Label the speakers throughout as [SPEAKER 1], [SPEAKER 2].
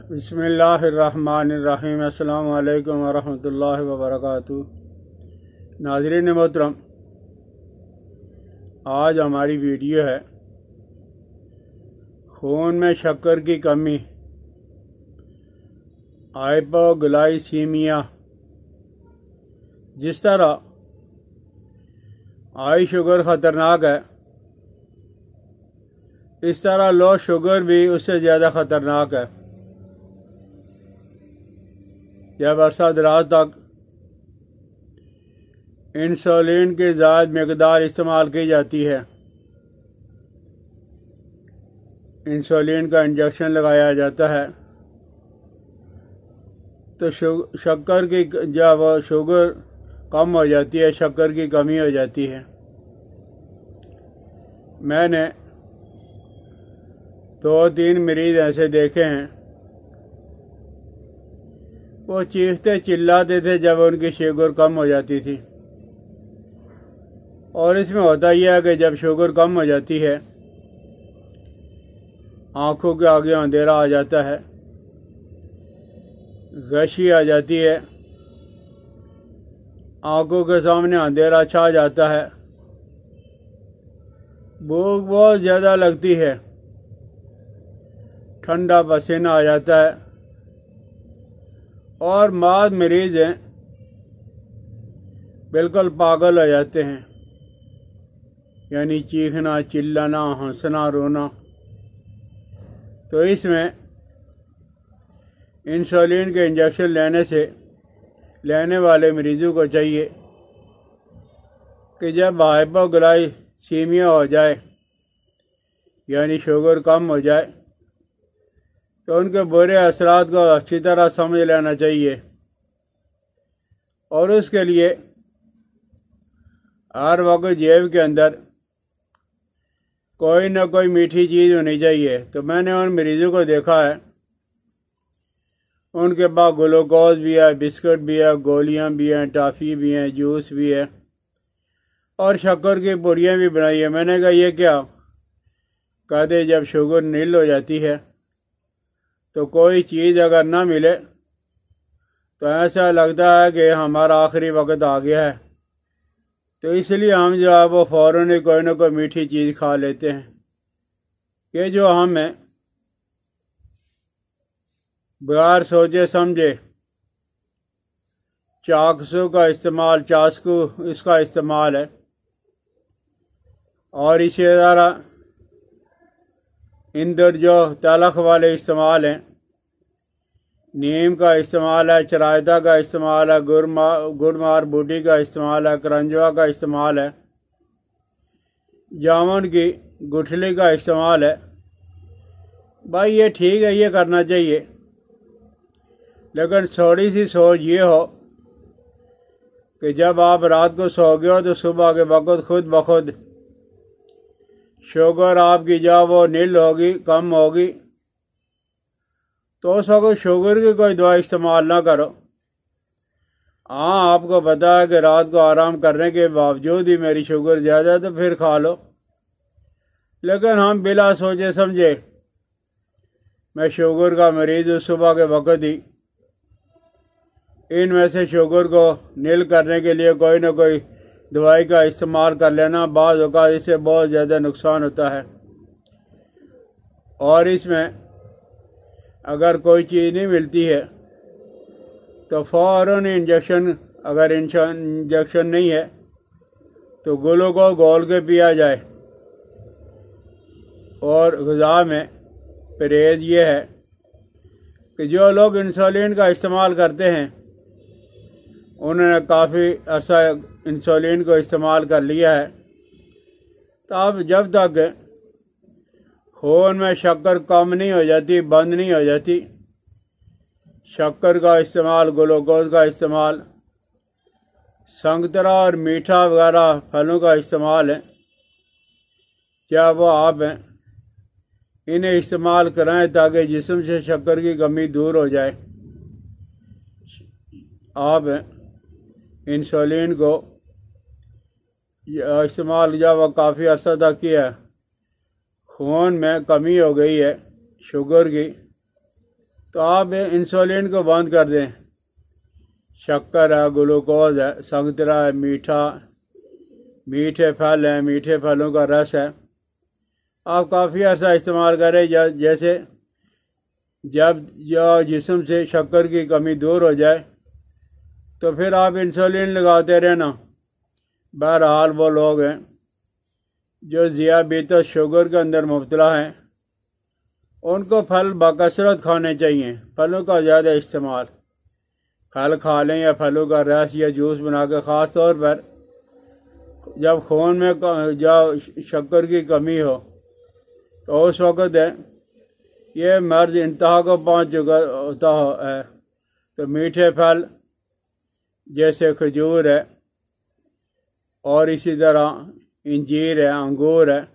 [SPEAKER 1] बिस्मिल्लाहिर्रहमानिर्रहीम। अस्सलामु अलैकुम वरहमतुल्लाहि वबरकातुहू। नाज़रीन मोहतरम, आज हमारी वीडियो है खून में शक्कर की कमी, हाइपोग्लाइसीमिया। जिस तरह हाई शुगर ख़तरनाक है, इस तरह लो शुगर भी उससे ज़्यादा ख़तरनाक है। जब अरसा दराज तक इंसुलिन की ज़्यादा मकदार इस्तेमाल की जाती है, इंसुलिन का इंजेक्शन लगाया जाता है, तो शक्कर की जब शुगर कम हो जाती है, शक्कर की कमी हो जाती है। मैंने 2-3 मरीज ऐसे देखे हैं, वो चीखते चिल्लाते थे जब उनकी शुगर कम हो जाती थी। और इसमें होता यह है कि जब शुगर कम हो जाती है, आंखों के आगे अंधेरा आ जाता है, गशी आ जाती है, आंखों के सामने अंधेरा छा जाता है, भूख बहुत ज़्यादा लगती है, ठंडा पसीना आ जाता है। और बाद मरीज हैं बिल्कुल पागल हो जाते हैं, यानी चीखना चिल्लाना हंसना रोना। तो इसमें इंसुलिन के इंजेक्शन लेने वाले मरीजों को चाहिए कि जब हाइपोग्लाइसीमिया हो जाए, यानी शुगर कम हो जाए, तो उनके बुरे असरात को अच्छी तरह समझ लेना चाहिए। और उसके लिए हर वक्त जेब के अंदर कोई ना कोई मीठी चीज़ होनी चाहिए। तो मैंने उन मरीजों को देखा है, उनके पास ग्लूकोज भी है, बिस्कुट भी है, गोलियां भी हैं, टॉफ़ी भी हैं, जूस भी है, और शक्कर की पुड़ियाँ भी बनाई है। मैंने कहा ये क्या? कहते जब शुगर नील हो जाती है तो कोई चीज़ अगर ना मिले तो ऐसा लगता है कि हमारा आखिरी वक्त आ गया है। तो इसलिए हम जो है वो फ़ौरन ही कोई ना कोई मीठी चीज़ खा लेते हैं। ये जो हमें बगैर सोचे समझे चाकू इसका इस्तेमाल है। और इसी तरह इंदर जो तलख वाले इस्तेमाल हैं, नीम का इस्तेमाल है, चरायता का इस्तेमाल है, गुड़मार बूटी का इस्तेमाल है, करंजवा का इस्तेमाल है, जामुन की गुठली का इस्तेमाल है। भाई ये ठीक है, ये करना चाहिए, लेकिन थोड़ी सी सोच ये हो कि जब आप रात को सोओगे हो तो सुबह के वक्त खुद ब खुद शुगर आपकी जब वो नील होगी, कम होगी, तो उसको शुगर की कोई दवा इस्तेमाल ना करो। हाँ, आपको पता है कि रात को आराम करने के बावजूद ही मेरी शुगर ज़्यादा है, तो फिर खा लो। लेकिन हम बिला सोचे समझे, मैं शुगर का मरीज हूँ, सुबह के वक्त ही इनमें से शुगर को नील करने के लिए कोई ना कोई दवाई का इस्तेमाल कर लेना, बाज़ औक़ात इससे बहुत ज़्यादा नुकसान होता है। और इसमें अगर कोई चीज़ नहीं मिलती है तो फ़ौरन इंजेक्शन, अगर इंजेक्शन नहीं है तो ग्लूकोज घोल के पिया जाए। और ग़िज़ा में परहेज़ ये है कि जो लोग इंसुलिन का इस्तेमाल करते हैं, उन्होंने काफ़ी अर्सा इंसुलिन को इस्तेमाल कर लिया है, तो अब जब तक खून में शक्कर कम नहीं हो जाती, बंद नहीं हो जाती, शक्कर का इस्तेमाल, ग्लूकोज का इस्तेमाल, संतरा और मीठा वगैरह फलों का इस्तेमाल है, क्या वो आप हैं, इन्हें इस्तेमाल कराएं ताकि जिस्म से शक्कर की कमी दूर हो जाए। आप इंसुलिन को इस्तेमाल जब वो काफ़ी अर्सा तक किया, खून में कमी हो गई है शुगर की, तो आप इंसुलिन को बंद कर दें। शक्कर है, ग्लूकोज है, संतरा है, मीठे फल हैं, मीठे फलों का रस है, आप काफ़ी अर्सा इस्तेमाल करें। जैसे जब जो जिस्म से शक्कर की कमी दूर हो जाए तो फिर आप इंसुलिन लगाते रहना। बहरहाल वो लोग हैं जो ज़ियाबीतस शुगर के अंदर मुब्तला हैं, उनको फल बकसरत खाने चाहिए। फलों का ज़्यादा इस्तेमाल, फल खा लें या फलों का रस या जूस बना के, ख़ास तौर पर जब खून में जो शक्कर की कमी हो तो उस वक़्त है ये मर्ज इंतहा को पहुँच चुका होता है। तो मीठे फल जैसे खजूर है और इसी तरह इंजीर है, अंगूर है,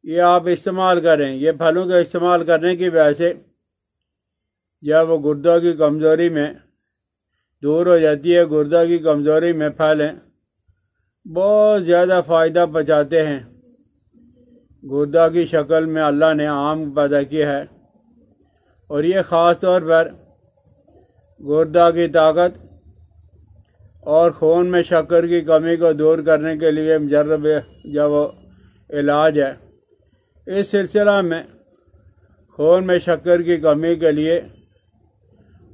[SPEAKER 1] ये आप इस्तेमाल करें। ये फलों का इस्तेमाल करने की वजह से जब वो गुर्दा की कमज़ोरी में दूर हो जाती है, गुर्दा की कमज़ोरी में फल हैं बहुत ज़्यादा फ़ायदा पहुँचाते हैं। गुर्दा की शक्ल में अल्लाह ने आम पैदा किया है और ये ख़ास तौर पर गुर्दा की ताकत और खून में शक्कर की कमी को दूर करने के लिए मुजर्रब जब इलाज है। इस सिलसिला में खून में शक्कर की कमी के लिए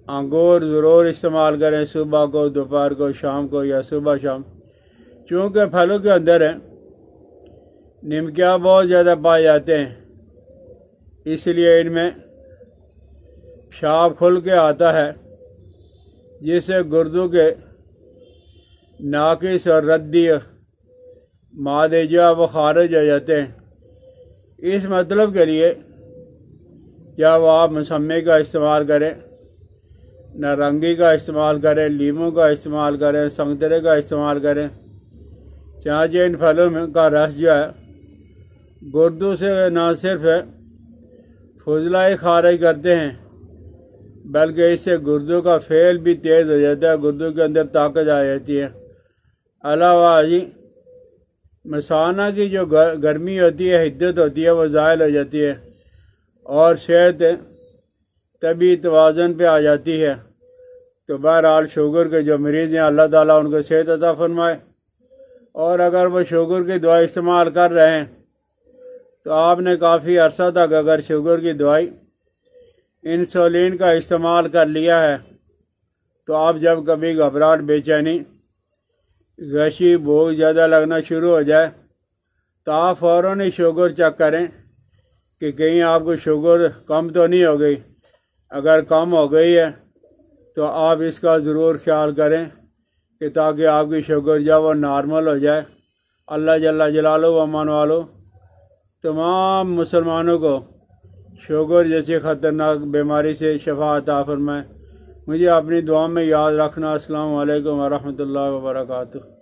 [SPEAKER 1] अंगूर ज़रूर इस्तेमाल करें, सुबह को, दोपहर को, शाम को या सुबह शाम। चूँकि फलों के अंदर है निमकिया बहुत ज़्यादा पाए जाते हैं, इसलिए इनमें पेशाब खुल के आता है, जिससे गुर्दों के नाकिस और रद्दी मादे जो वो खारिज हो जाते हैं। इस मतलब के लिए जब आप मौसमी का इस्तेमाल करें, नारंगी का इस्तेमाल करें, लीमू का इस्तेमाल करें, संतरे का इस्तेमाल करें, चाहे इन फलों में का रस जो है गुर्दों से न सिर्फ फुजलाई खारिज करते हैं बल्कि इससे गुर्दों का फेल भी तेज़ हो जाता है, गुर्दों के अंदर ताकत आ जाती है। अलावा जी मसाना की जो गर्मी होती है, हिद्दत होती है, वो ज़ायल हो जाती है और सेहत तभी तवाज़ुन पे आ जाती है। तो बहरहाल शुगर के जो मरीज़ हैं अल्लाह ताला उनको सेहत अता फरमाए। और अगर वो शुगर की दवाई इस्तेमाल कर रहे हैं तो आपने काफ़ी अरसा तक अगर शुगर की दवाई इंसुलिन का इस्तेमाल कर लिया है तो आप जब कभी घबराहट, बेचैनी, गशी, भूख ज़्यादा लगना शुरू हो जाए तो आप फ़ौरन ही शुगर चेक करें कि कहीं आपको शुगर कम तो नहीं हो गई। अगर कम हो गई है तो आप इसका ज़रूर ख्याल करें कि ताकि आपकी शुगर जो वो नॉर्मल हो जाए। अल्लाह जल्ला जलालो व अमान वालो तमाम मुसलमानों को शुगर जैसी ख़तरनाक बीमारी से शफा अता फरमाए। मुझे अपनी दुआ में याद रखना। अस्सलामु अलैकुम व रहमतुल्लाहि व बरकातुहू।